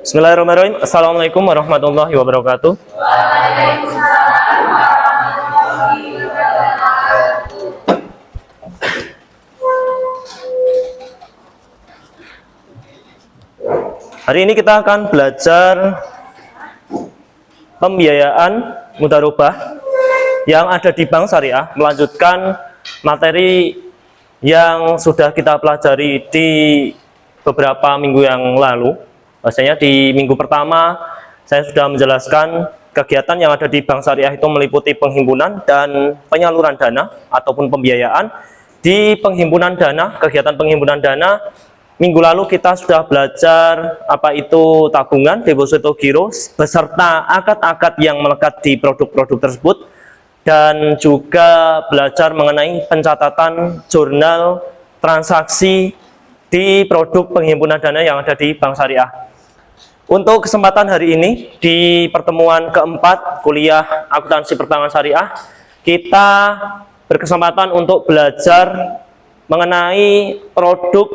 Bismillahirrahmanirrahim. Assalamualaikum warahmatullahi wabarakatuh. Hari ini kita akan belajar pembiayaan mudharabah yang ada di Bank Syariah, melanjutkan materi yang sudah kita pelajari di beberapa minggu yang lalu. Biasanya di minggu pertama saya sudah menjelaskan kegiatan yang ada di Bank Syariah itu meliputi penghimpunan dan penyaluran dana ataupun pembiayaan. Di penghimpunan dana, kegiatan penghimpunan dana, minggu lalu kita sudah belajar apa itu tabungan, deposito giro, beserta akad-akad yang melekat di produk-produk tersebut, dan juga belajar mengenai pencatatan jurnal transaksi di produk penghimpunan dana yang ada di Bank Syariah. Untuk kesempatan hari ini, di pertemuan keempat kuliah akuntansi perbankan syariah, kita berkesempatan untuk belajar mengenai produk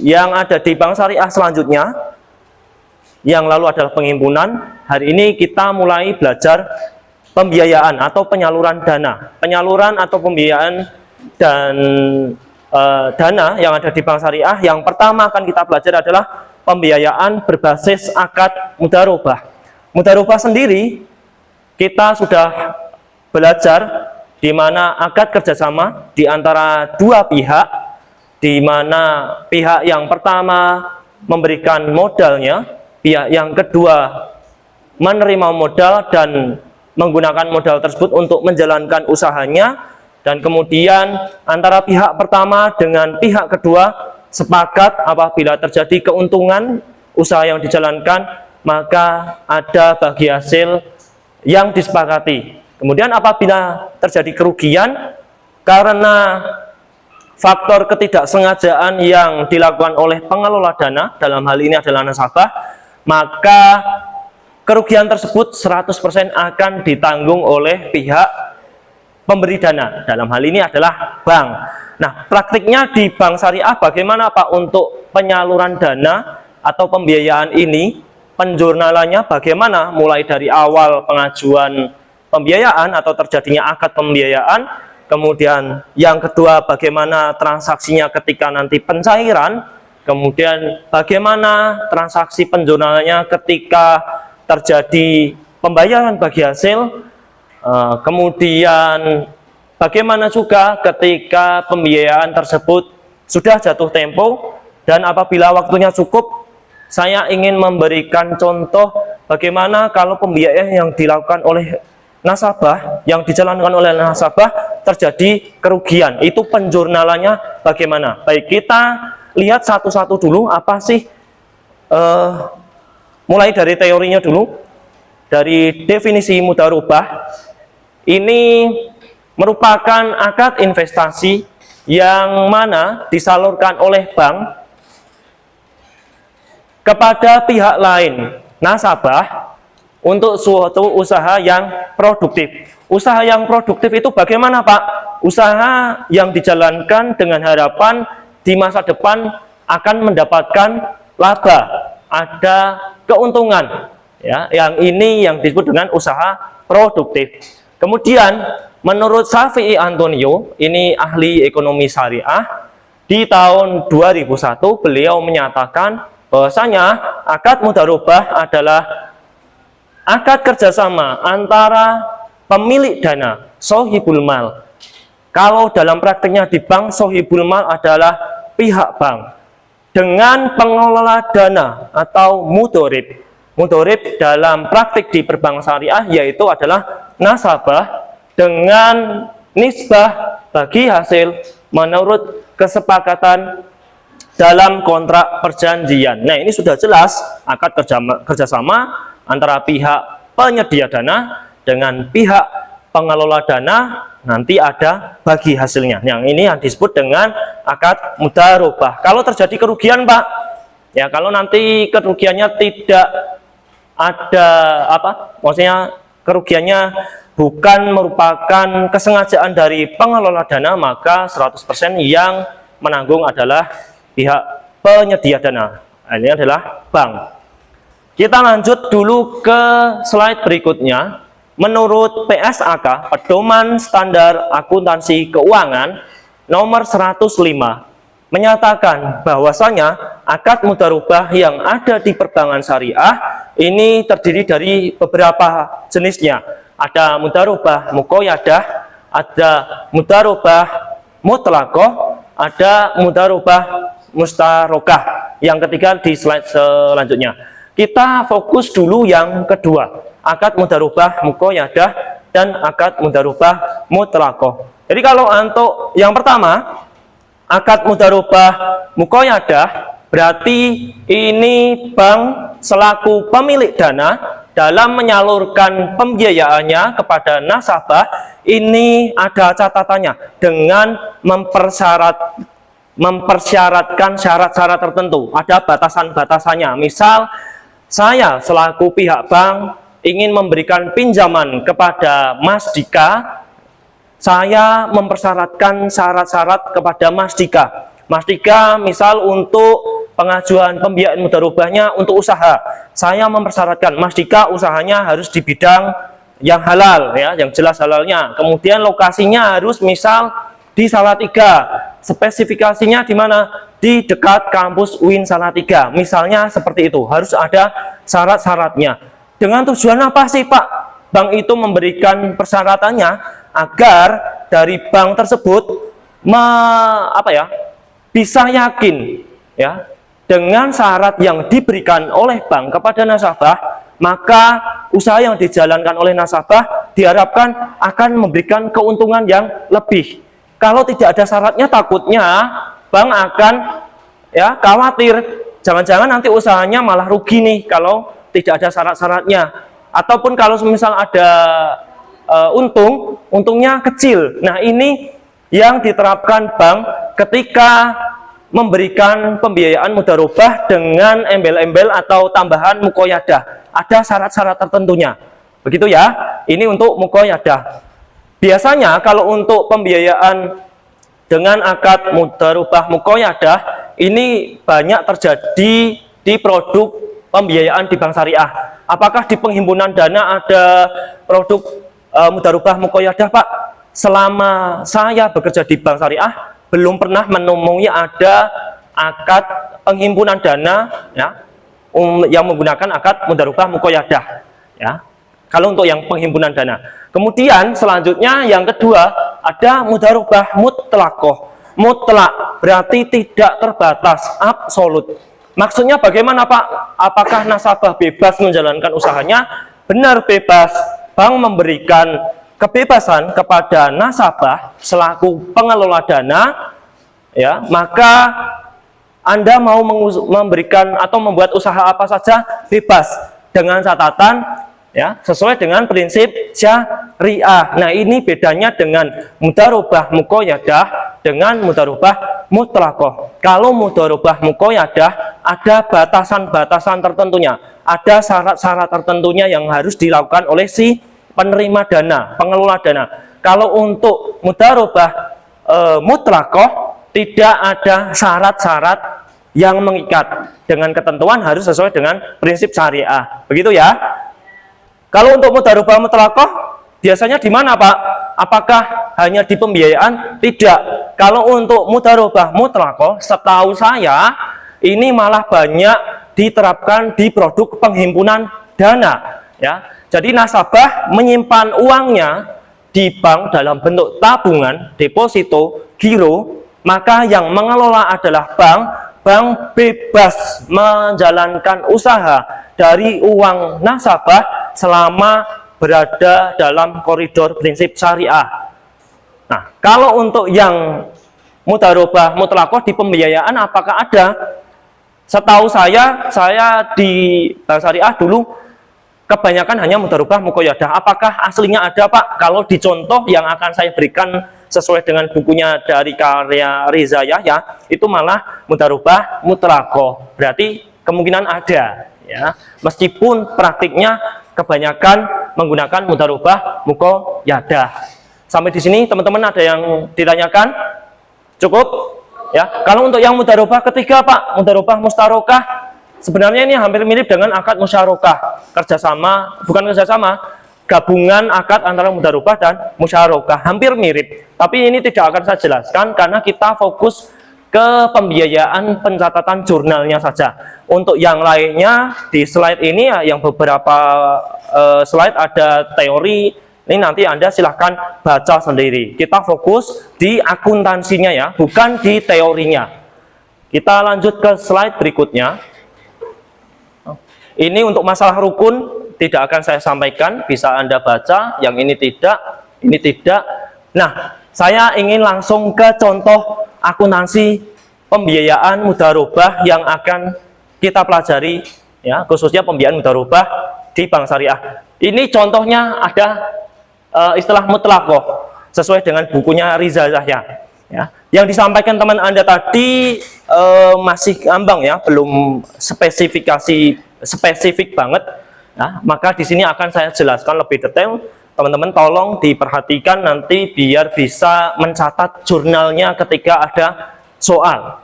yang ada di Bank Syariah selanjutnya. Yang lalu adalah penghimpunan. Hari ini kita mulai belajar pembiayaan atau penyaluran dana. Penyaluran atau pembiayaan dan dana yang ada di Bank Syariah. Yang pertama akan kita belajar adalah pembiayaan berbasis akad mudharabah. Mudharabah sendiri kita sudah belajar di mana akad kerjasama di antara dua pihak, di mana pihak yang pertama memberikan modalnya, pihak yang kedua menerima modal dan menggunakan modal tersebut untuk menjalankan usahanya, dan kemudian antara pihak pertama dengan pihak kedua sepakat apabila terjadi keuntungan usaha yang dijalankan, maka ada bagi hasil yang disepakati. Kemudian apabila terjadi kerugian karena faktor ketidaksengajaan yang dilakukan oleh pengelola dana, dalam hal ini adalah nasabah, maka kerugian tersebut 100% akan ditanggung oleh pihak pemberi dana, dalam hal ini adalah bank. Nah, praktiknya di Bank Syariah bagaimana Pak untuk penyaluran dana atau pembiayaan ini? Penjurnalannya bagaimana mulai dari awal pengajuan pembiayaan atau terjadinya akad pembiayaan, kemudian yang kedua bagaimana transaksinya ketika nanti pencairan, kemudian bagaimana transaksi penjurnalannya ketika terjadi pembayaran bagi hasil, kemudian bagaimana juga ketika pembiayaan tersebut sudah jatuh tempo, dan apabila waktunya cukup, saya ingin memberikan contoh bagaimana kalau pembiayaan yang dilakukan oleh nasabah, yang dijalankan oleh nasabah terjadi kerugian, itu penjurnalannya bagaimana. Baik, kita lihat satu-satu dulu apa sih, mulai dari teorinya dulu, dari definisi mudharabah. Ini merupakan akad investasi yang mana disalurkan oleh bank kepada pihak lain, nasabah, untuk suatu usaha yang produktif. Usaha yang produktif itu bagaimana Pak? Usaha yang dijalankan dengan harapan di masa depan akan mendapatkan laba, ada keuntungan. Ya, yang ini yang disebut dengan usaha produktif. Kemudian menurut Syafi'i Antonio, ini ahli ekonomi syariah, di tahun 2001 beliau menyatakan bahwasanya akad mudharabah adalah akad kerjasama antara pemilik dana, sohibul mal. Kalau dalam praktiknya di bank, sohibul mal adalah pihak bank dengan pengelola dana atau mudharib. Mudharib dalam praktik di perbankan syariah yaitu adalah nasabah dengan nisbah bagi hasil menurut kesepakatan dalam kontrak perjanjian. Nah, ini sudah jelas akad kerjasama antara pihak penyedia dana dengan pihak pengelola dana, nanti ada bagi hasilnya. Yang ini yang disebut dengan akad mudharabah. Kalau terjadi kerugian Pak, ya kalau nanti kerugiannya tidak ada maksudnya kerugiannya bukan merupakan kesengajaan dari pengelola dana, maka 100% yang menanggung adalah pihak penyedia dana. Nah, ini adalah bank. Kita lanjut dulu ke slide berikutnya. Menurut PSAK, Pedoman Standar Akuntansi Keuangan nomor 105, menyatakan bahwasanya akad mudharabah yang ada di perbankan syariah ini terdiri dari beberapa jenisnya. Ada mudharabah muqayyadah, ada mudharabah mutlaqah, ada mudharabah mustarokah. Yang ketiga di slide selanjutnya. Kita fokus dulu yang kedua, akad mudharabah muqayyadah dan akad mudharabah mutlaqah. Jadi kalau untuk yang pertama, akad mudharabah muqayyadah, berarti ini bank selaku pemilik dana dalam menyalurkan pembiayaannya kepada nasabah, ini ada catatannya dengan mempersyaratkan syarat-syarat tertentu, ada batasan-batasannya. Misal, saya selaku pihak bank ingin memberikan pinjaman kepada Mas Dika, saya mempersyaratkan syarat-syarat kepada Mas Dika. Mas Dika misal untuk pengajuan pembiayaan mudharabahnya untuk usaha, saya mempersyaratkan Mas Dika usahanya harus di bidang yang halal, ya, yang jelas halalnya. Kemudian lokasinya harus misal di Salatiga, spesifikasinya di mana? Di dekat kampus UIN Salatiga, misalnya seperti itu. Harus ada syarat-syaratnya. Dengan tujuan apa sih Pak bank itu memberikan persyaratannya? Agar dari bank tersebut bisa yakin, ya, dengan syarat yang diberikan oleh bank kepada nasabah, maka usaha yang dijalankan oleh nasabah diharapkan akan memberikan keuntungan yang lebih. Kalau tidak ada syaratnya, takutnya bank akan, ya, khawatir jangan-jangan nanti usahanya malah rugi nih kalau tidak ada syarat-syaratnya. Ataupun kalau misal ada untungnya kecil. Nah, ini yang diterapkan bank ketika memberikan pembiayaan mudharabah dengan embel-embel atau tambahan muqayyadah. Ada syarat-syarat tertentunya. Begitu ya. Ini untuk muqayyadah. Biasanya kalau untuk pembiayaan dengan akad mudharabah muqayyadah ini banyak terjadi di produk pembiayaan di bank syariah. Apakah di penghimpunan dana ada produk mudharabah muqayyadah, Pak? Selama saya bekerja di bank syariah belum pernah menemui ada akad penghimpunan dana, ya, yang menggunakan akad mudharabah muqayyadah, ya. Kalau untuk yang penghimpunan dana. Kemudian selanjutnya yang kedua ada mudharabah mutlaqah. Mutlak berarti tidak terbatas, absolut. Maksudnya bagaimana Pak? Apakah nasabah bebas menjalankan usahanya? Benar, bebas. Bank memberikan kebebasan kepada nasabah selaku pengelola dana, ya, maka Anda mau memberikan atau membuat usaha apa saja bebas dengan catatan, ya, sesuai dengan prinsip syariah. Nah, ini bedanya dengan mudharabah muqayyadah dengan mudharabah mutlaqah. Kalau mudharabah muqayyadah ada batasan-batasan tertentunya, ada syarat-syarat tertentunya yang harus dilakukan oleh si penerima dana, pengelola dana. Kalau untuk mudharabah mutlaqah tidak ada syarat-syarat yang mengikat, dengan ketentuan harus sesuai dengan prinsip syariah. Begitu ya. Kalau untuk mudharabah mutlaqah biasanya di mana, Pak? Apakah hanya di pembiayaan? Tidak. Kalau untuk mudharabah mutlaqah, setahu saya ini malah banyak diterapkan di produk penghimpunan dana, ya. Jadi nasabah menyimpan uangnya di bank dalam bentuk tabungan, deposito, giro, maka yang mengelola adalah bank. Bank bebas menjalankan usaha dari uang nasabah selama berada dalam koridor prinsip syariah. Nah, kalau untuk yang mudharabah mutlaqah di pembiayaan apakah ada? Setahu saya di bank syariah dulu kebanyakan hanya mudharabah muqayyadah. Apakah aslinya ada, Pak? Kalau di contoh yang akan saya berikan sesuai dengan bukunya dari karya Reza Yahya, itu malah mudharabah mutlaqah. Berarti kemungkinan ada, ya. Meskipun praktiknya kebanyakan menggunakan mudharabah muqayyadah. Sampai di sini teman-teman ada yang ditanyakan? Cukup? Ya. Kalau untuk yang mudharabah ketiga Pak, mudharabah mustarokah, sebenarnya ini hampir mirip dengan akad musyarakah, kerjasama, bukan kerjasama, gabungan akad antara mudharabah dan musyarakah, hampir mirip. Tapi ini tidak akan saya jelaskan karena kita fokus ke pembiayaan pencatatan jurnalnya saja. Untuk yang lainnya di slide ini ya, yang beberapa slide ada teori, ini nanti Anda silahkan baca sendiri. Kita fokus di akuntansinya ya, bukan di teorinya. Kita lanjut ke slide berikutnya. Ini untuk masalah rukun tidak akan saya sampaikan, bisa Anda baca, yang ini tidak, ini tidak. Nah, saya ingin langsung ke contoh akuntansi pembiayaan mudharabah yang akan kita pelajari ya, khususnya pembiayaan mudharabah di bank syariah. Ini contohnya ada istilah mutlaqoh sesuai dengan bukunya Riza Yahya ya. Yang disampaikan teman Anda tadi masih ngambang ya, belum spesifik banget. Nah, maka di sini akan saya jelaskan lebih detail. Teman-teman tolong diperhatikan nanti biar bisa mencatat jurnalnya ketika ada soal.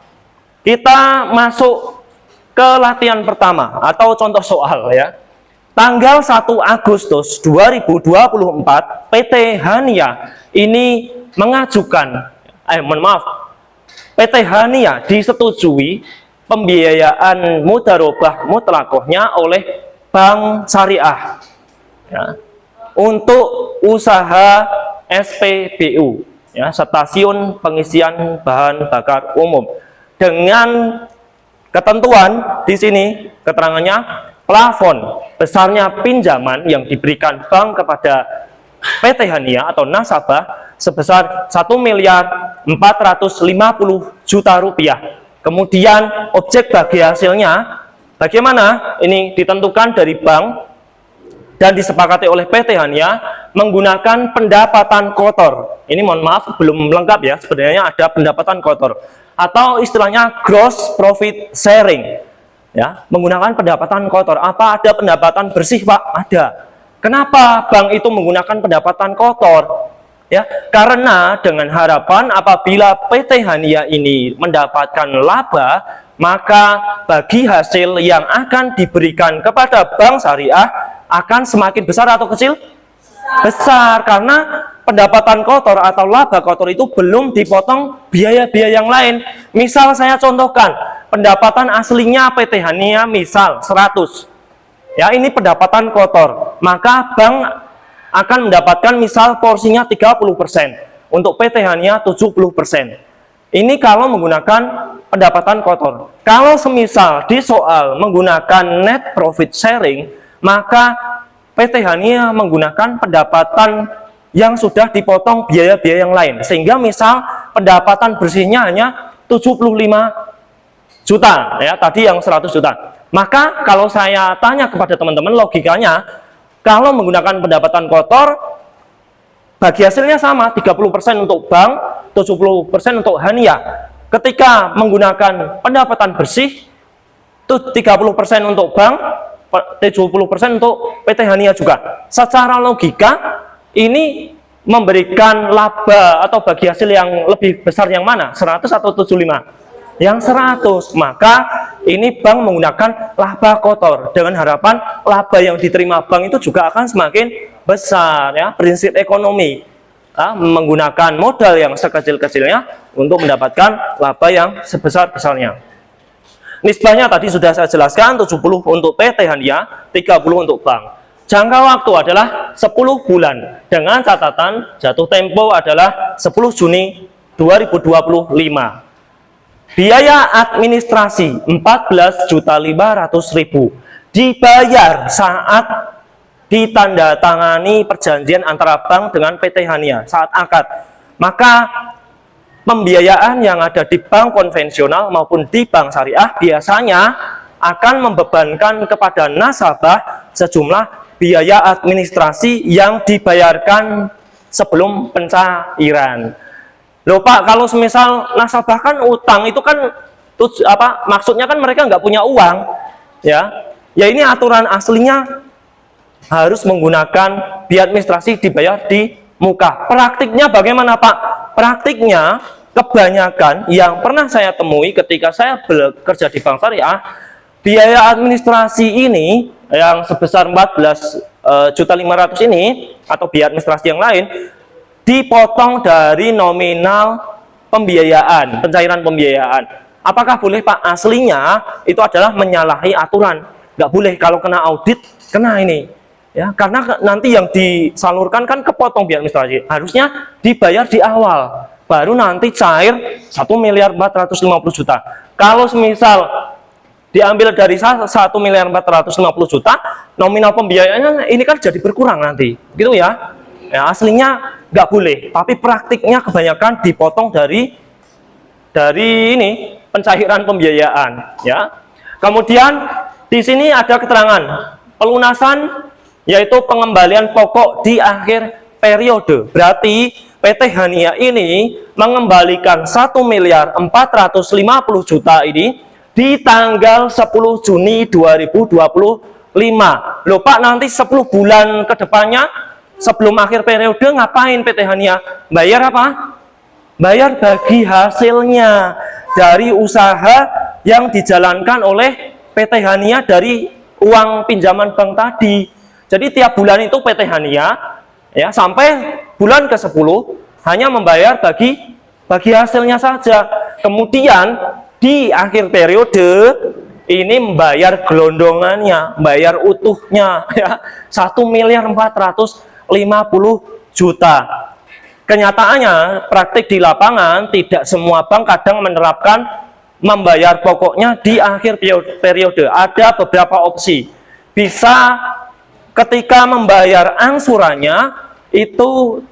Kita masuk ke latihan pertama atau contoh soal ya. Tanggal 1 Agustus 2024 PT Hania ini mengajukan PT Hania disetujui pembiayaan mudharabah mutlaqohnya oleh Bank Syariah ya, untuk usaha SPBU ya, stasiun pengisian bahan bakar umum, dengan ketentuan di sini keterangannya plafon besarnya pinjaman yang diberikan bank kepada PT Hania atau nasabah sebesar 1.450.000.000 rupiah. Kemudian objek bagi hasilnya bagaimana? Ini ditentukan dari bank dan disepakati oleh PT Hania menggunakan pendapatan kotor. Ini mohon maaf belum lengkap ya, sebenarnya ada pendapatan kotor atau istilahnya gross profit sharing ya, menggunakan pendapatan kotor. Apa ada pendapatan bersih Pak? Ada. Kenapa bank itu menggunakan pendapatan kotor? Ya, karena dengan harapan apabila PT Hania ini mendapatkan laba, maka bagi hasil yang akan diberikan kepada bank syariah akan semakin besar atau kecil? Besar, karena pendapatan kotor atau laba kotor itu belum dipotong biaya-biaya yang lain. Misal saya contohkan, pendapatan aslinya PT Hania misal 100. Ya, ini pendapatan kotor. Maka bank akan mendapatkan misal porsinya 30%. Untuk PT Hania 70%. Ini kalau menggunakan pendapatan kotor. Kalau semisal di soal menggunakan net profit sharing, maka PT Hania menggunakan pendapatan yang sudah dipotong biaya-biaya yang lain. Sehingga misal pendapatan bersihnya hanya 75 juta, ya tadi yang 100 juta. Maka kalau saya tanya kepada teman-teman, logikanya kalau menggunakan pendapatan kotor, bagi hasilnya sama, 30% untuk bank, 70% untuk Hania. Ketika menggunakan pendapatan bersih, itu 30% untuk bank, 70% untuk PT Hania juga. Secara logika, ini memberikan laba atau bagi hasil yang lebih besar yang mana? 100 atau 75? Yang 100. Maka ini bank menggunakan laba kotor dengan harapan laba yang diterima bank itu juga akan semakin besar ya. Prinsip ekonomi menggunakan modal yang sekecil-kecilnya untuk mendapatkan laba yang sebesar-besarnya. Nisbahnya tadi sudah saya jelaskan, 70 untuk PT Hania, 30 untuk bank. Jangka waktu adalah 10 bulan dengan catatan jatuh tempo adalah 10 Juni 2025. Biaya administrasi 14.500.000 dibayar saat ditandatangani perjanjian antara bank dengan PT Hania saat akad. Maka pembiayaan yang ada di bank konvensional maupun di bank syariah biasanya akan membebankan kepada nasabah sejumlah biaya administrasi yang dibayarkan sebelum pencairan. Loh Pak, kalau semisal nasabah kan utang, itu kan maksudnya kan mereka nggak punya uang ya. Ya ini aturan aslinya harus menggunakan biaya administrasi dibayar di muka. Praktiknya bagaimana Pak? Praktiknya kebanyakan yang pernah saya temui ketika saya bekerja di bank syariah, biaya administrasi ini yang sebesar 14.500.000 ini atau biaya administrasi yang lain dipotong dari nominal pembiayaan, pencairan pembiayaan. Apakah boleh Pak? Aslinya itu adalah menyalahi aturan. Nggak boleh, kalau kena audit, kena ini. Ya, karena nanti yang disalurkan kan kepotong biaya administrasi. Harusnya dibayar di awal, baru nanti cair 1.450.000.000. Kalau semisal diambil dari 1.450.000.000, nominal pembiayaannya ini kan jadi berkurang nanti, gitu ya. Ya, aslinya nggak boleh, tapi praktiknya kebanyakan dipotong dari ini pencairan pembiayaan. Ya. Kemudian di sini ada keterangan pelunasan, yaitu pengembalian pokok di akhir periode. Berarti PT Hania ini mengembalikan 1.450.000.000 ini di tanggal 10 Juni 2025. Loh Pak, nanti 10 bulan ke depannya sebelum akhir periode ngapain PT Hania? Bayar apa? Bayar bagi hasilnya dari usaha yang dijalankan oleh PT Hania dari uang pinjaman bank tadi. Jadi tiap bulan itu PT Hania ya sampai bulan ke-10 hanya membayar bagi hasilnya saja. Kemudian di akhir periode ini membayar gelondongannya, bayar utuhnya ya, 1.450.000.000. Kenyataannya praktik di lapangan tidak semua bank kadang menerapkan membayar pokoknya di akhir periode. Ada beberapa opsi. Bisa ketika membayar angsurannya itu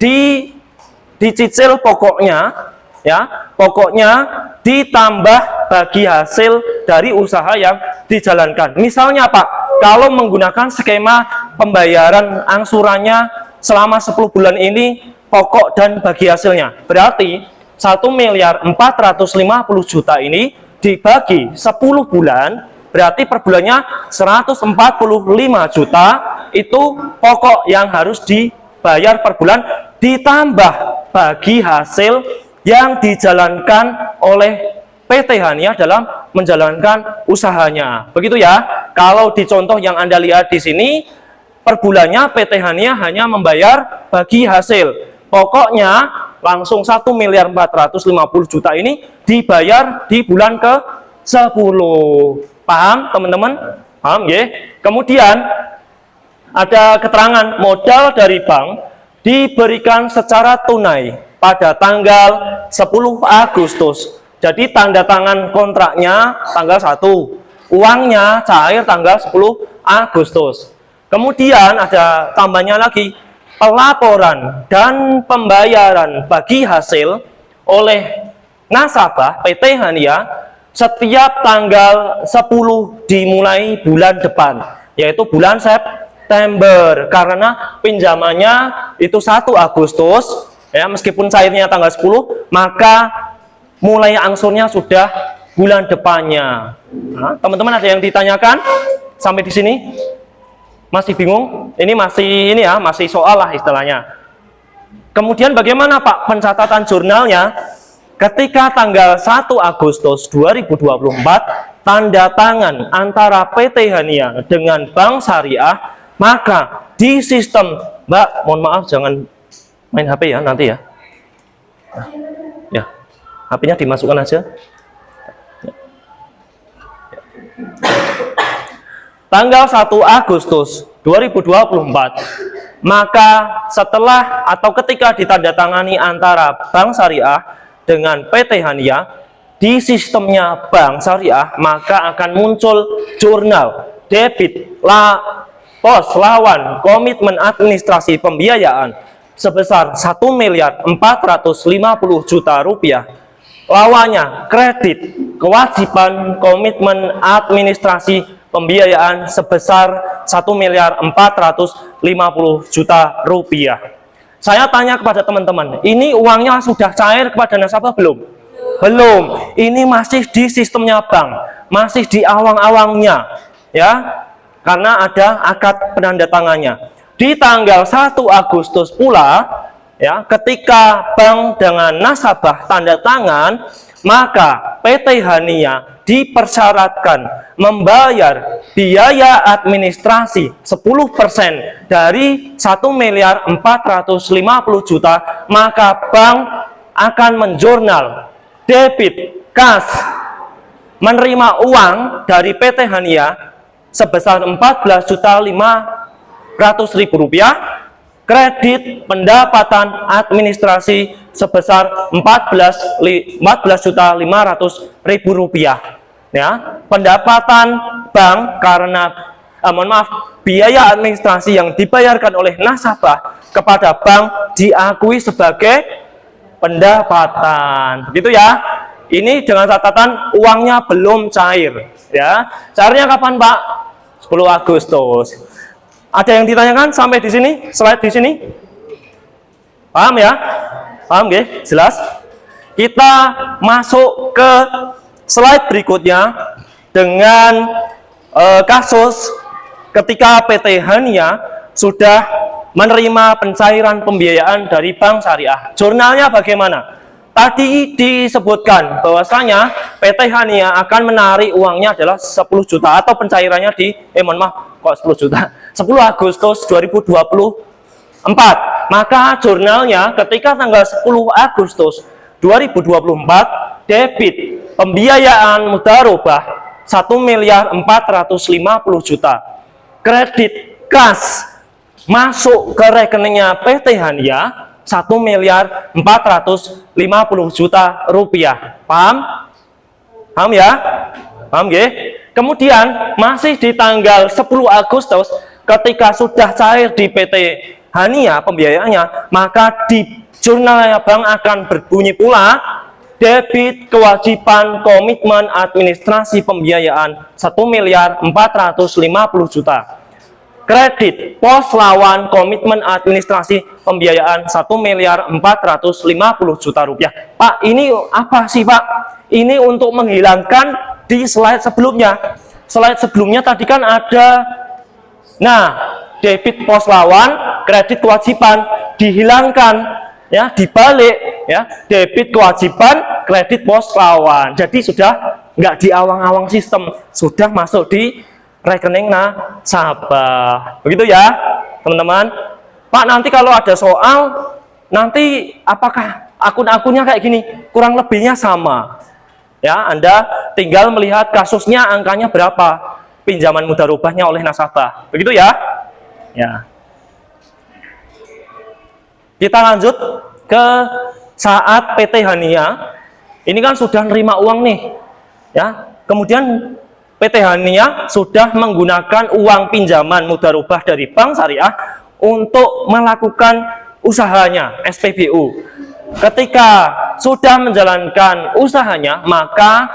dicicil pokoknya ya, pokoknya ditambah bagi hasil dari usaha yang dijalankan. Misalnya Pak, kalau menggunakan skema pembayaran angsurannya selama 10 bulan ini pokok dan bagi hasilnya, berarti 1.450.000.000 ini dibagi 10 bulan, berarti per bulannya 145 juta itu pokok yang harus dibayar per bulan, ditambah bagi hasil yang dijalankan oleh PT Hania dalam menjalankan usahanya. Begitu ya. Kalau di contoh yang Anda lihat di sini, per bulannya PT Hania hanya membayar bagi hasil. Pokoknya langsung 1.450.000.000 ini dibayar di bulan ke-10. Paham teman-teman? Paham ya? Kemudian ada keterangan modal dari bank diberikan secara tunai pada tanggal 10 Agustus. Jadi tanda tangan kontraknya tanggal 1, uangnya cair tanggal 10 Agustus. Kemudian ada tambahnya lagi, pelaporan dan pembayaran bagi hasil oleh nasabah PT Hania setiap tanggal 10 dimulai bulan depan, yaitu bulan September, karena pinjamannya itu 1 Agustus ya, meskipun cairnya tanggal 10, maka mulai angsurnya sudah bulan depannya. Nah, teman-teman ada yang ditanyakan sampai di sini? Masih bingung? Ini masih soal lah istilahnya. Kemudian bagaimana Pak pencatatan jurnalnya? Ketika tanggal 1 Agustus 2024 tanda tangan antara PT Hania dengan Bank Syariah, maka di sistem, Mbak, mohon maaf jangan main HP ya nanti ya. Ya, HP-nya dimasukkan aja. Tanggal 1 Agustus 2024, maka setelah atau ketika ditandatangani antara Bank Syariah dengan PT Hania di sistemnya Bank Syariah, maka akan muncul jurnal debit pos lawan komitmen administrasi pembiayaan sebesar 1.450.000.000 rupiah. Lawannya kredit kewajiban komitmen administrasi pembiayaan sebesar 1.450.000.000 rupiah. Saya tanya kepada teman-teman, ini uangnya sudah cair kepada nasabah belum? Belum. Ini masih di sistemnya bank, masih di awang-awangnya, ya, karena ada akad penandatangannya. di tanggal 1 Agustus pula, ya, ketika bank dengan nasabah tanda tangan, maka PT Hania dipersyaratkan membayar biaya administrasi 10% dari 1.450.000.000, maka bank akan menjurnal debit kas menerima uang dari PT Hania sebesar Rp14.500.000, kredit pendapatan administrasi sebesar Rp14.500.000. Ya, pendapatan bank karena biaya administrasi yang dibayarkan oleh nasabah kepada bank diakui sebagai pendapatan. Begitu ya. Ini dengan catatan uangnya belum cair, ya. Cairnya kapan, Pak? 10 Agustus. Ada yang ditanyakan sampai di sini? Slide di sini? Paham ya? Paham nggih? Jelas? Kita masuk ke slide berikutnya dengan kasus ketika PT Hania sudah menerima pencairan pembiayaan dari Bank Syariah. Jurnalnya bagaimana? Tadi disebutkan bahwasanya PT Hania akan menarik uangnya adalah 10 juta atau pencairannya di mohon maaf, kok 10 juta? 10 Agustus 2024. Maka jurnalnya ketika tanggal 10 Agustus 2024 debit pembiayaan mudharabah 1.450.000.000. Kredit kas masuk ke rekeningnya PT Hania 1.450.000.000 Paham? Paham ya? Paham nggih? Kemudian masih di tanggal 10 Agustus ketika sudah cair di PT Hania pembiayaannya, maka di jurnalnya bank akan berbunyi pula debit kewajiban komitmen administrasi pembiayaan 1.450.000.000. Kredit pos lawan komitmen administrasi pembiayaan 1.450.000.000 rupiah. Pak, ini apa sih Pak? Ini untuk menghilangkan di slide sebelumnya. Slide sebelumnya tadi kan ada, nah, debit pos lawan, kredit kewajiban dihilangkan, ya, dibalik, ya, debit kewajiban, kredit pos lawan. Jadi sudah nggak di awang-awang sistem, sudah masuk di rekening nasabah. Begitu ya, teman-teman. Pak, nanti kalau ada soal, nanti apakah akun-akunnya kayak gini? Kurang lebihnya sama. Ya, Anda tinggal melihat kasusnya angkanya berapa pinjaman mudharabahnya oleh nasabah. Begitu ya? Ya. Kita lanjut ke saat PT Hania. Ini kan sudah nerima uang nih. Ya. Kemudian PT Hania sudah menggunakan uang pinjaman mudharabah dari Bank Syariah untuk melakukan usahanya, SPBU. Ketika sudah menjalankan usahanya, maka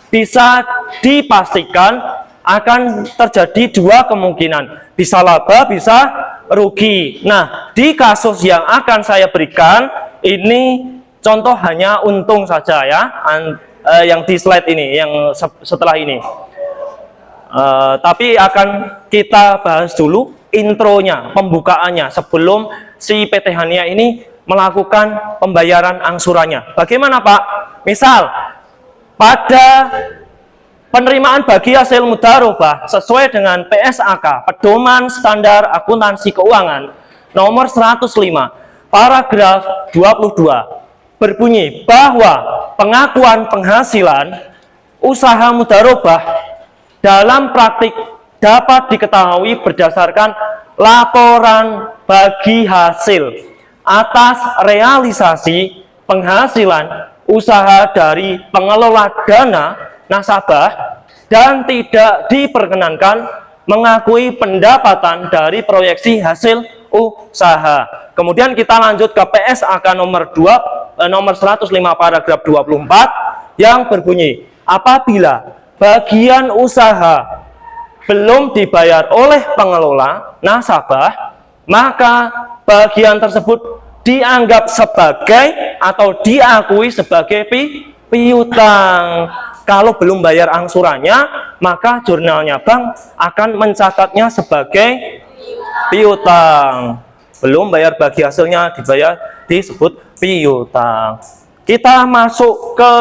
bisa dipastikan akan terjadi dua kemungkinan. Bisa laba, bisa rugi. Nah, di kasus yang akan saya berikan, ini contoh hanya untung saja ya, yang di slide ini, yang setelah ini. Tapi akan kita bahas dulu intronya, pembukaannya sebelum si PT Hania ini melakukan pembayaran angsurannya. Bagaimana Pak? Misal pada penerimaan bagi hasil mudharabah sesuai dengan PSAK, Pedoman Standar Akuntansi Keuangan nomor 105 paragraf 22 berbunyi bahwa pengakuan penghasilan usaha mudharabah dalam praktik dapat diketahui berdasarkan laporan bagi hasil atas realisasi penghasilan usaha dari pengelola dana nasabah dan tidak diperkenankan mengakui pendapatan dari proyeksi hasil usaha. Kemudian kita lanjut ke PSAK nomor 105 paragraf 24 yang berbunyi apabila bagian usaha belum dibayar oleh pengelola nasabah, maka bagian tersebut dianggap sebagai atau diakui sebagai piutang. Kalau belum bayar angsurannya, maka jurnalnya bank akan mencatatnya sebagai piutang. Belum bayar bagi hasilnya disebut piutang. Kita masuk ke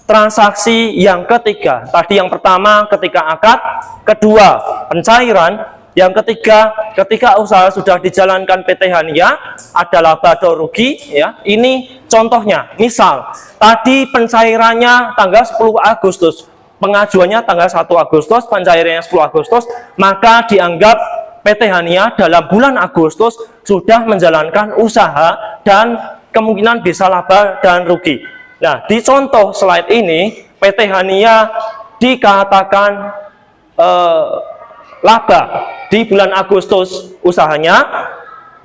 transaksi yang ketiga. Tadi yang pertama ketika akad, kedua pencairan, yang ketiga ketika usaha sudah dijalankan PT Hania, ada laba atau rugi ya. Ini contohnya. Misal tadi pencairannya tanggal 10 Agustus, pengajuannya tanggal 1 Agustus, pencairannya 10 Agustus, maka dianggap PT Hania dalam bulan Agustus sudah menjalankan usaha dan kemungkinan bisa laba dan rugi. Nah, di contoh slide ini PT Hania dikatakan laba di bulan Agustus usahanya,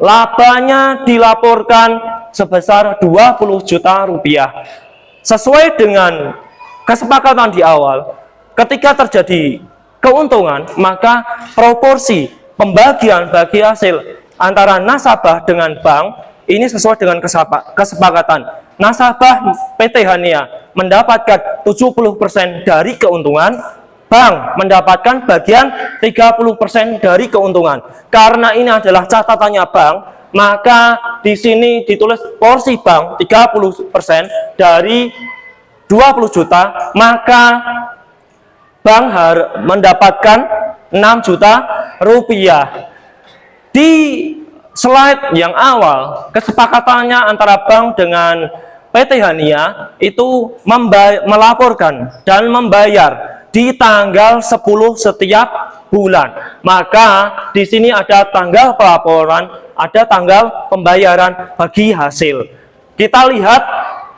labanya dilaporkan sebesar 20 juta rupiah. Sesuai dengan kesepakatan di awal, ketika terjadi keuntungan, maka proporsi pembagian bagi hasil antara nasabah dengan bank ini sesuai dengan kesepakatan. Nasabah PT Hania mendapatkan 70% dari keuntungan, bank mendapatkan bagian 30% dari keuntungan. Karena ini adalah catatannya bank, maka di sini ditulis porsi bank 30% dari 20 juta, maka bank harus mendapatkan 6 juta rupiah. Di slide yang awal, kesepakatannya antara bank dengan PT Hania itu melaporkan dan membayar di tanggal 10 setiap bulan. Maka di sini ada tanggal pelaporan, ada tanggal pembayaran bagi hasil. Kita lihat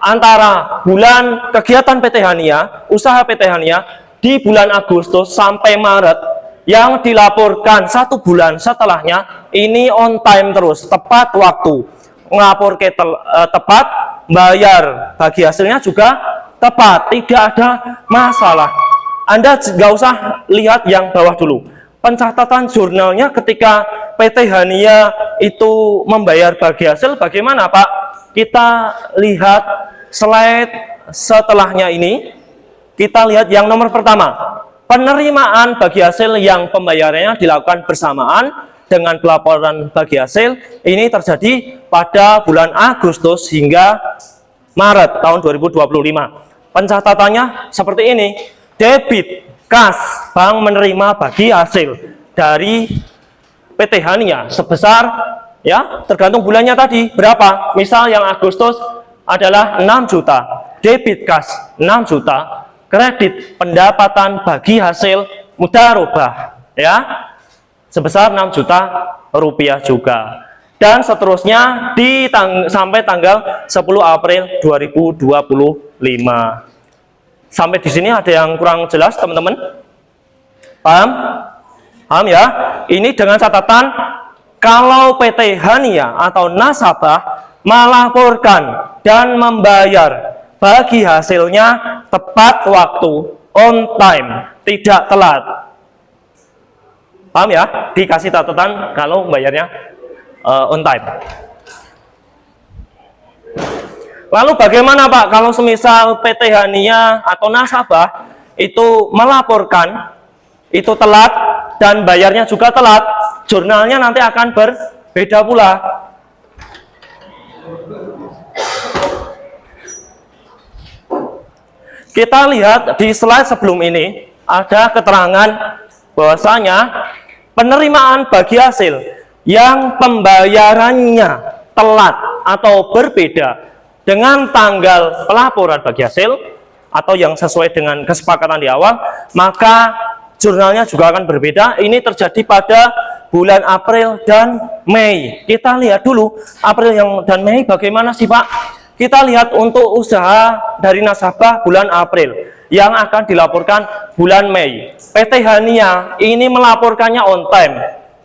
antara bulan kegiatan PT Hania, usaha PT Hania di bulan Agustus sampai Maret, yang dilaporkan 1 bulan setelahnya ini on time terus, tepat waktu, melapor ke tepat, bayar bagi hasilnya juga tepat, tidak ada masalah. Anda nggak usah lihat yang bawah dulu. Pencatatan jurnalnya ketika PT Hania itu membayar bagi hasil bagaimana, Pak? Kita lihat slide setelahnya ini. Kita lihat yang nomor pertama. Penerimaan bagi hasil yang pembayarannya dilakukan bersamaan dengan pelaporan bagi hasil. Ini terjadi pada bulan Agustus hingga Maret tahun 2025. Pencatatannya seperti ini. Debit kas, bank menerima bagi hasil dari PT Hania sebesar, ya tergantung bulannya tadi berapa. Misal yang Agustus adalah 6 juta, debit kas 6 juta, kredit pendapatan bagi hasil mudharabah ya sebesar 6 juta rupiah juga. Dan seterusnya sampai tanggal 10 April 2025. Sampai di sini ada yang kurang jelas, teman-teman? Paham? Paham ya? Ini dengan catatan kalau PT Hania atau nasabah melaporkan dan membayar bagi hasilnya tepat waktu, on time, tidak telat. Paham ya? Dikasih catatan kalau bayarnya on time. Lalu bagaimana, Pak, kalau semisal PT Hania atau nasabah itu melaporkan itu telat dan bayarnya juga telat, jurnalnya nanti akan berbeda pula. Kita lihat di slide sebelum ini ada keterangan bahwasanya penerimaan bagi hasil yang pembayarannya telat atau berbeda dengan tanggal pelaporan bagi hasil atau yang sesuai dengan kesepakatan di awal, maka jurnalnya juga akan berbeda. Ini terjadi pada bulan April dan Mei. Kita lihat dulu April dan Mei bagaimana sih, Pak? Kita lihat untuk usaha dari nasabah bulan April yang akan dilaporkan bulan Mei. PT Hania ini melaporkannya on time.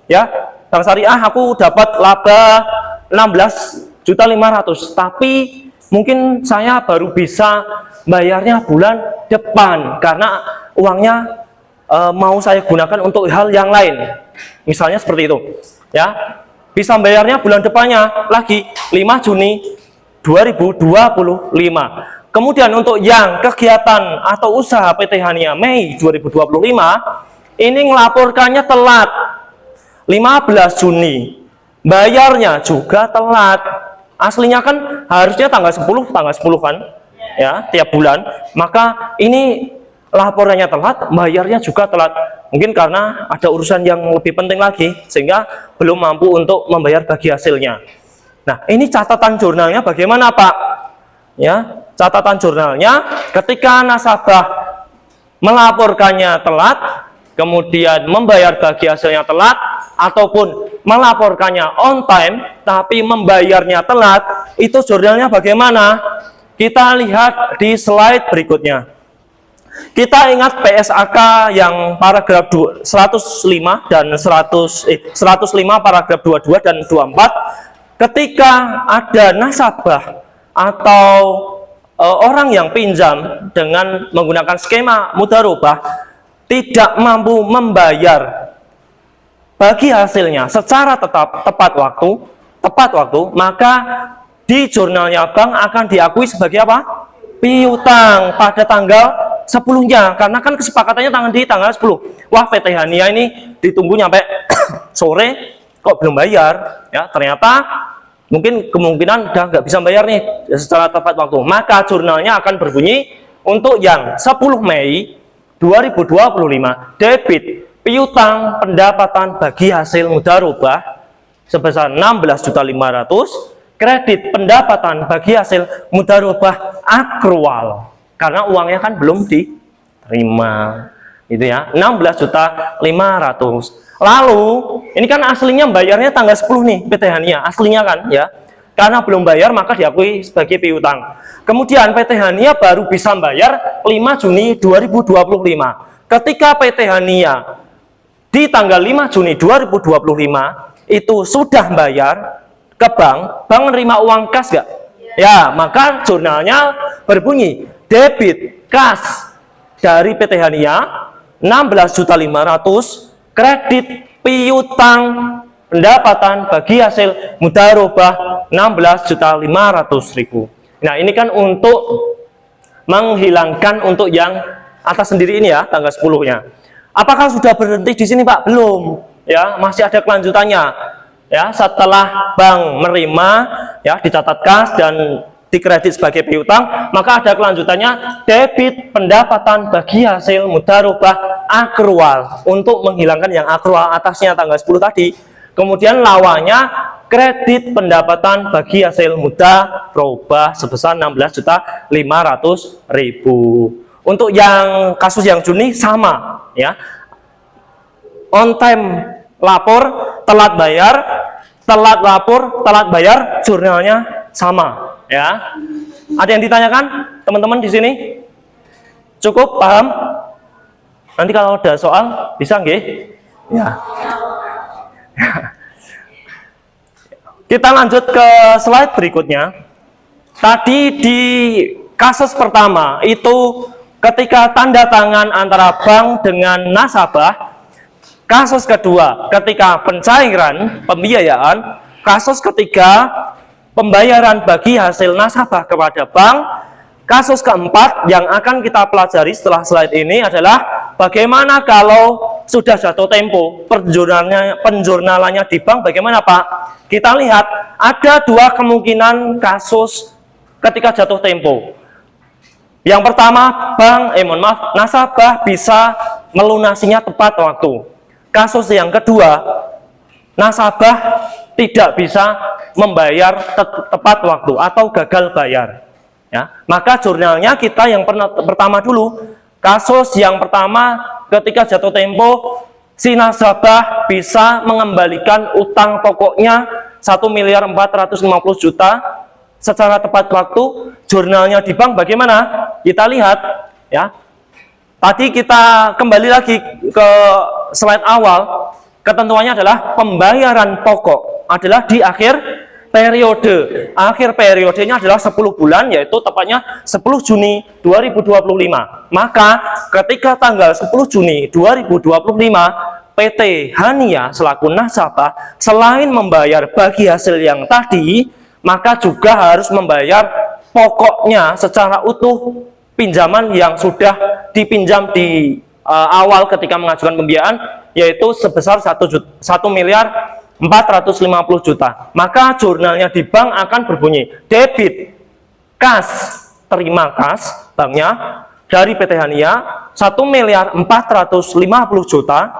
Ya, Bank Syariah aku dapat laba 16.500.000, tapi mungkin saya baru bisa bayarnya bulan depan karena uangnya mau saya gunakan untuk hal yang lain. Misalnya seperti itu. Ya, bisa bayarnya bulan depannya lagi 5 Juni 2025. Kemudian untuk yang kegiatan atau usaha PT Hania Mei 2025 ini melaporkannya telat 15 Juni, bayarnya juga telat. Aslinya kan harusnya tanggal 10 kan, ya, tiap bulan. Maka ini laporannya telat, bayarnya juga telat. Mungkin karena ada urusan yang lebih penting lagi, sehingga belum mampu untuk membayar bagi hasilnya. Nah, ini catatan jurnalnya bagaimana, Pak? Ya, catatan jurnalnya ketika nasabah melaporkannya telat, kemudian membayar bagi hasilnya telat, ataupun melaporkannya on time tapi membayarnya telat, itu jurnalnya bagaimana? Kita lihat di slide berikutnya. Kita ingat PSAK yang paragraf 105 dan 105 paragraf 22 dan 24, ketika ada nasabah atau orang yang pinjam dengan menggunakan skema mudharabah tidak mampu membayar bagi hasilnya secara tepat waktu, maka di jurnalnya bank akan diakui sebagai apa? Piutang pada tanggal 10-nya, karena kan kesepakatannya di tanggal 10. Wah, PT Hania ini ditunggu nyampe sore kok belum bayar, ya ternyata mungkin kemungkinan udah nggak bisa bayar nih secara tepat waktu. Maka jurnalnya akan berbunyi untuk yang 10 Mei 2025, debit piutang pendapatan bagi hasil mudharabah sebesar 16.500.000, kredit pendapatan bagi hasil mudharabah akrual karena uangnya kan belum diterima, itu ya, 16.500.000. Lalu ini kan aslinya bayarnya tanggal 10 nih PT Hania, aslinya kan ya, karena belum bayar maka diakui sebagai piutang. Kemudian PT Hania baru bisa bayar 5 Juni 2025. Ketika PT Hania di tanggal 5 Juni 2025 itu sudah bayar ke bank, bank menerima uang kas gak? Ya, maka jurnalnya berbunyi debit kas dari PT Hania 16.500.000, kredit piutang pendapatan bagi hasil mudharabah 16.500.000. Nah, ini kan untuk menghilangkan untuk yang atas sendiri ini ya, tanggal 10-nya. Apakah sudah berhenti di sini, Pak? Belum. Ya, masih ada kelanjutannya. Ya, setelah bank menerima ya dicatat kas dan dikredit sebagai piutang, maka ada kelanjutannya debit pendapatan bagi hasil mudharabah akrual untuk menghilangkan yang akrual atasnya tanggal 10 tadi. Kemudian lawannya kredit pendapatan bagi hasil mudharabah sebesar 16.500.000. Untuk yang kasus yang Juni sama ya. On time lapor, telat bayar, telat lapor, telat bayar, jurnalnya sama ya. Ada yang ditanyakan teman-teman di sini? Cukup paham? Nanti kalau ada soal bisa nggih? Ya. Kita lanjut ke slide berikutnya. Tadi di kasus pertama itu ketika tanda tangan antara bank dengan nasabah. Kasus kedua ketika pencairan pembiayaan. Kasus ketiga pembayaran bagi hasil nasabah kepada bank. Kasus keempat yang akan kita pelajari setelah slide ini adalah bagaimana kalau sudah jatuh tempo penjurnalannya di bank, bagaimana Pak? Kita lihat ada dua kemungkinan kasus ketika jatuh tempo. Yang pertama, nasabah bisa melunasinya tepat waktu. Kasus yang kedua, nasabah tidak bisa membayar tepat waktu atau gagal bayar. Ya, maka jurnalnya kita yang pertama dulu. Kasus yang pertama ketika jatuh tempo si nasabah bisa mengembalikan utang pokoknya 1.450.000.000 secara tepat waktu. Jurnalnya di bank bagaimana? Kita lihat ya. Tadi kita kembali lagi ke slide awal. Ketentuannya adalah pembayaran pokok adalah di akhir periode. Akhir periodenya adalah 10 bulan, yaitu tepatnya 10 Juni 2025. Maka ketika tanggal 10 Juni 2025, PT Hania selaku nasabah selain membayar bagi hasil yang tadi, maka juga harus membayar pokoknya secara utuh pinjaman yang sudah dipinjam di awal ketika mengajukan pembiayaan, yaitu sebesar 1.450.000.000. Maka jurnalnya di bank akan berbunyi debit kas, terima kas banknya dari PT Hania 1.450.000.000,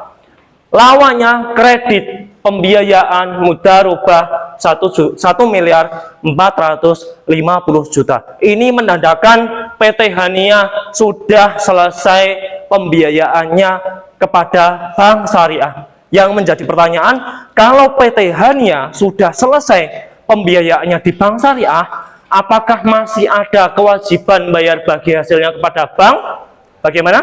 lawannya kredit pembiayaan mudharabah 1.450.000.000. Ini menandakan PT Hania sudah selesai pembiayaannya kepada Bank Syariah. Yang menjadi pertanyaan, kalau PT Hania sudah selesai pembiayaannya di Bank Syariah, apakah masih ada kewajiban bayar bagi hasilnya kepada bank? Bagaimana?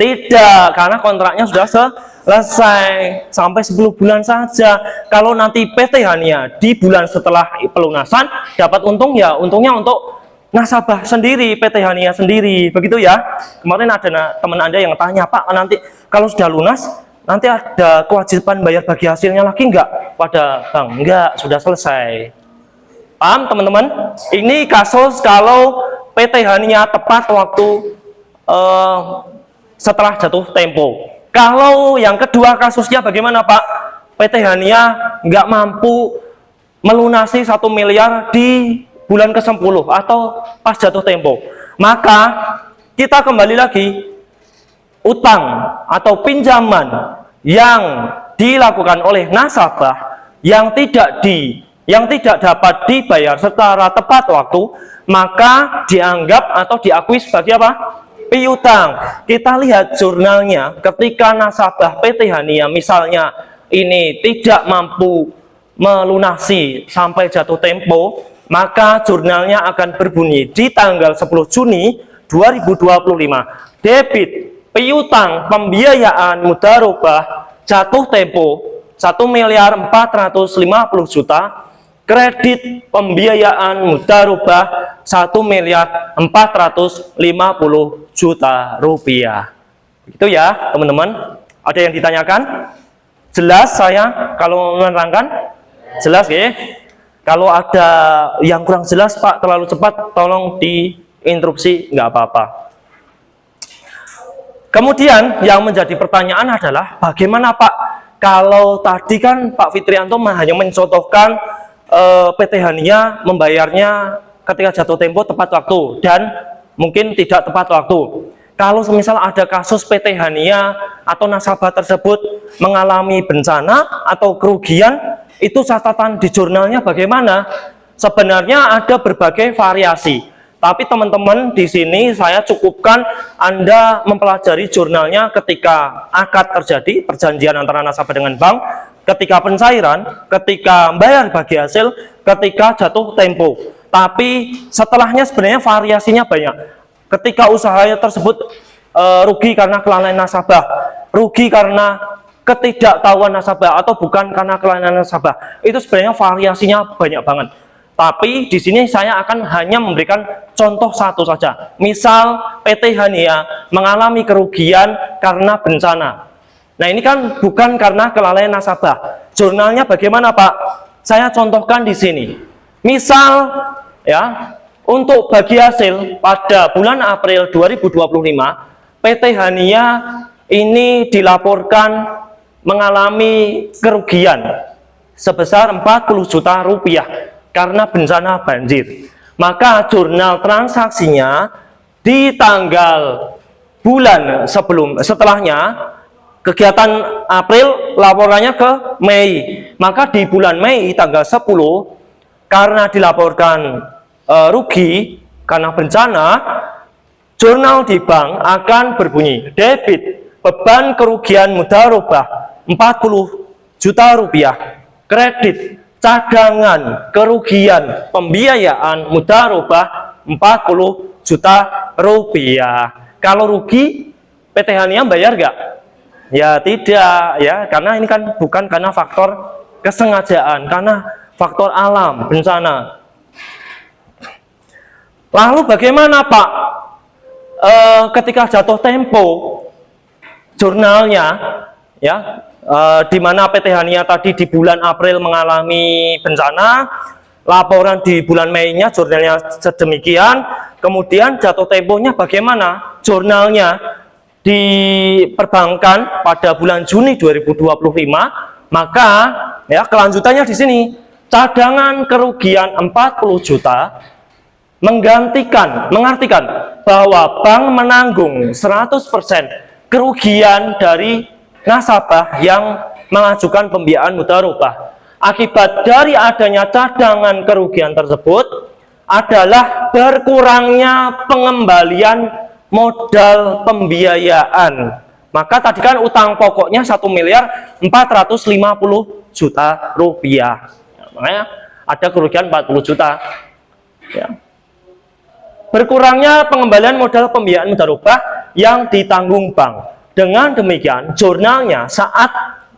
Tidak, karena kontraknya sudah selesai sampai 10 bulan saja. Kalau nanti PT Hania di bulan setelah pelunasan dapat untung, ya untungnya untuk nasabah sendiri, PT Hania sendiri, begitu ya. Kemarin ada teman Anda yang tanya, Pak, nanti kalau sudah lunas nanti ada kewajiban bayar bagi hasilnya lagi enggak pada bank? Enggak, sudah selesai. Paham teman-teman? Ini kasus kalau PT Hania tepat waktu setelah jatuh tempo. Kalau yang kedua kasusnya bagaimana, Pak? PT Hania nggak mampu melunasi 1 miliar di bulan ke-10 atau pas jatuh tempo. Maka kita kembali lagi, utang atau pinjaman yang dilakukan oleh nasabah yang tidak dapat dibayar secara tepat waktu, maka dianggap atau diakui sebagai apa? Piutang. Kita lihat jurnalnya, ketika nasabah PT Hania misalnya ini tidak mampu melunasi sampai jatuh tempo, maka jurnalnya akan berbunyi di tanggal 10 Juni 2025. Debit piutang pembiayaan mudharabah jatuh tempo 1.450.000.000, kredit pembiayaan mudharabah 1.450.000.000 Itu ya teman-teman. Ada yang ditanyakan? Jelas saya kalau menerangkan? Jelas ya? Kalau ada yang kurang jelas, Pak, terlalu cepat, tolong diinterupsi, nggak apa-apa. Kemudian yang menjadi pertanyaan adalah bagaimana, Pak, kalau tadi kan Pak Fitrianto hanya mencontohkan PT Hania membayarnya ketika jatuh tempo tepat waktu dan mungkin tidak tepat waktu. Kalau semisal ada kasus PT Hania atau nasabah tersebut mengalami bencana atau kerugian, itu catatan di jurnalnya bagaimana? Sebenarnya ada berbagai variasi. Tapi teman-teman di sini saya cukupkan Anda mempelajari jurnalnya ketika akad terjadi, perjanjian antara nasabah dengan bank, ketika pencairan, ketika bayar bagi hasil, ketika jatuh tempo. Tapi setelahnya sebenarnya variasinya banyak. Ketika usahanya tersebut rugi karena kelalaian nasabah, rugi karena ketidaktahuan nasabah, atau bukan karena kelalaian nasabah, itu sebenarnya variasinya banyak banget. Tapi di sini saya akan hanya memberikan contoh satu saja. Misal PT Hania mengalami kerugian karena bencana. Nah, ini kan bukan karena kelalaian nasabah. Jurnalnya bagaimana, Pak? Saya contohkan di sini. Misal ya, untuk bagi hasil pada bulan April 2025, PT Hania ini dilaporkan mengalami kerugian sebesar 40 juta rupiah karena bencana banjir. Maka jurnal transaksinya di tanggal bulan setelahnya, kegiatan April, laporannya ke Mei. Maka di bulan Mei tanggal 10, karena dilaporkan rugi karena bencana, jurnal di bank akan berbunyi debit beban kerugian mudharabah 40 juta rupiah, kredit cadangan kerugian pembiayaan mudharabah 40 juta rupiah. Kalau rugi, PT Hania bayar nggak? Ya tidak ya, karena ini kan bukan karena faktor kesengajaan, karena faktor alam, bencana. Lalu bagaimana, Pak, ketika jatuh tempo jurnalnya ya, di mana PT Hania tadi di bulan April mengalami bencana, laporan di bulan Mei-nya jurnalnya sedemikian, kemudian jatuh temponya bagaimana? Jurnalnya diperbankan pada bulan Juni 2025, maka ya kelanjutannya di sini cadangan kerugian 40 juta mengartikan bahwa bank menanggung 100% kerugian dari nasabah yang mengajukan pembiayaan mudharabah. Akibat dari adanya cadangan kerugian tersebut adalah berkurangnya pengembalian modal pembiayaan. Maka tadi kan utang pokoknya 1.450 juta rupiah. Makanya ada kerugian 40 juta. Ya. Berkurangnya pengembalian modal pembiayaan mudharabah yang ditanggung bank. Dengan demikian, jurnalnya saat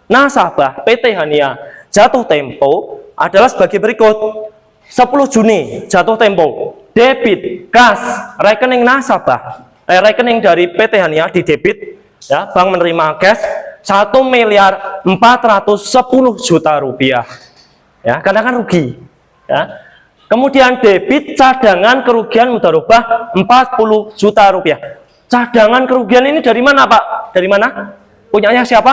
nasabah PT Hania jatuh tempo adalah sebagai berikut. 10 Juni jatuh tempo, debit kas rekening nasabah, rekening dari PT Hania di debit, ya, bank menerima cash 1.410 juta rupiah, ya, karena kan rugi, ya. Kemudian debit cadangan kerugian mudharabah 40 juta rupiah. Cadangan kerugian ini dari mana, Pak? Dari mana? Punyanya siapa?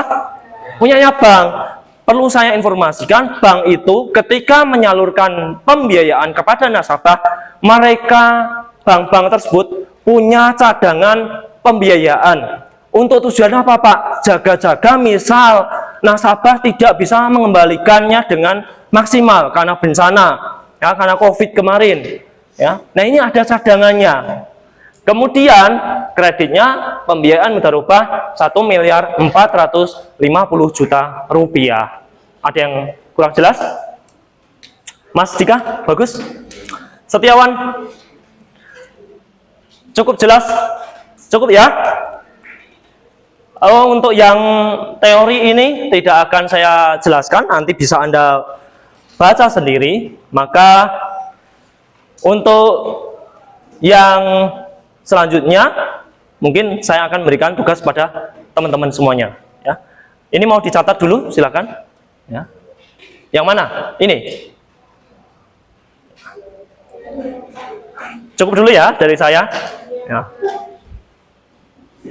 Punyanya bank. Perlu saya informasikan, bank itu ketika menyalurkan pembiayaan kepada nasabah, mereka bank-bank tersebut punya cadangan pembiayaan. Untuk tujuan apa, Pak? Jaga-jaga misal nasabah tidak bisa mengembalikannya dengan maksimal karena bencana, ya, karena COVID kemarin. Ya. Nah, ini ada cadangannya. Kemudian kreditnya pembiayaan mudharabah 1.450 juta rupiah. Ada yang kurang jelas? Mas Dika, bagus. Setiawan, cukup jelas? Cukup ya? Oh, untuk yang teori ini tidak akan saya jelaskan, nanti bisa Anda baca sendiri. Maka untuk yang selanjutnya mungkin saya akan berikan tugas pada teman-teman semuanya, ya. Ini mau dicatat dulu, silakan, ya. Yang mana? Ini. Cukup dulu ya dari saya, ya.